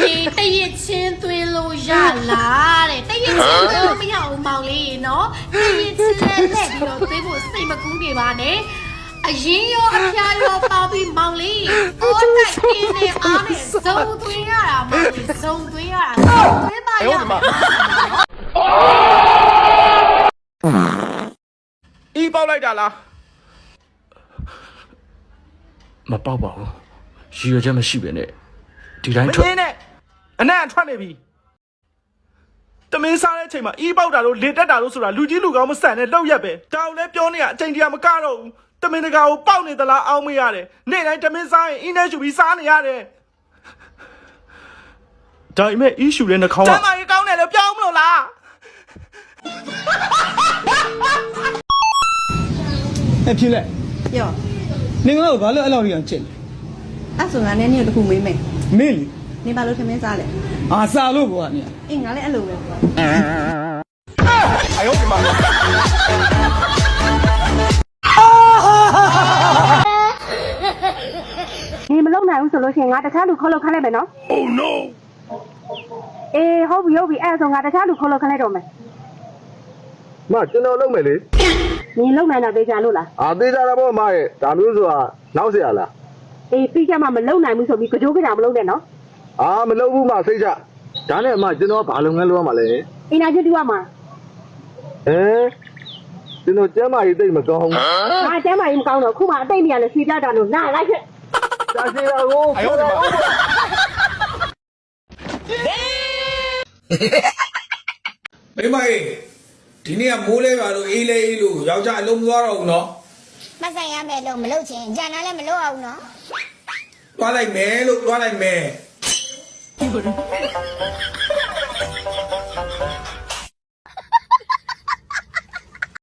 你带一千对路下来嘞，带一千对路没有毛哩喏，带一千来比了对不谁么公的吧呢？啊，人要啊偏要包比毛哩，我在给你啊嘞，收对啊毛哩，收对啊，收对嘛呀。一包来着啦。 မပေါက်ပါဘူးရည်ရွယ်ချက်မရှိပဲနဲ့ဒီတိုင်းထွက် မင်းနဲ့အနံ့ထွက်နေပြီတမင်းစားတဲ့အချိန်မှာအီးပေါက်တာလို့လေတက်တာလို့ဆိုတာလူကြီးလူကောင်းမဆန်တဲ့လောက်ရက်ပဲဒါကိုလည်းပြောနေရအချိန်တရာမကတော့ဘူးတမင်းတကာကိုပေါက်နေသလားအောင်းမရတယ်နေ့တိုင်းတမင်းစားရင်အင်းနဲ့ရှူပြီးစားနေရတယ်ဒါပေမဲ့အီးရှူတဲ့နှာခေါင်းကတမကြီးကောင်းတယ်လို့ပြောမလို့လား ဖြစ်လက် ပြော နင်ကတော့ဘာလို့အဲ့လောက်ကြီးအောင်ချစ်လဲ အဲ့ဆိုငါနဲ့နေတခုမေးမယ် မင်းလေ နေပါလို့ထမင်းစားလဲ အာစာလို့ကွာနင် အေးငါလည်းအဲ့လိုပဲ 哎呦我的妈！ နေမလုံနိုင်ဘူးဆိုလို့ရှိရင်ငါတခြားလူခေါ်လို့ခန့်လိုက်မယ်နော် Oh no! အေးဟုတ်ပြီအဲ့ဒါဆိုငါတခြားလူခေါ်လို့ခန့်လိုက်တော့မယ် မကျွန်တော်လုပ်မယ်လေ နင်လုံနိုင်တာသိကြလို့လား အာသေးကြတာပေါ့မရဲ့ဒါမျိုးဆိုတာနောက်เสียလား အေးပြီးကြမှာမလုံနိုင်ဘူးဆိုပြီးကြိုးကြမလုံနဲ့နော် အာမလုပ်ဘူးမစိတ်ချဒါနဲ့အမကျွန်တော်ဘာလုပ်ငန်းလုပ်ရမှာလဲ အင်နာချင်းတူရမှာ ကျွန်တော်ကျမ်းမာရေးသိမ့်မကောင်းဘူး ငါကျမ်းမာရေးမကောင်းတော့ခုမှအသိနေရလဲရွှေပြတာလို့နားလိုက်ခဲ့ ဒါစီတာကို 哎呦我的妈！ မိမကြီးဒီနေ့ကမိုးလဲပါလို့အေးလဲအေးလို့ယောက်ျားအလုံးမသွားတော့ဘူးနော် မဆိုင်ရမယ်လို့မလုပ်ချင်ကြံတာလည်းမလုပ်အောင်နော် သွားလိုက်မယ်လို့သွားလိုက်မယ်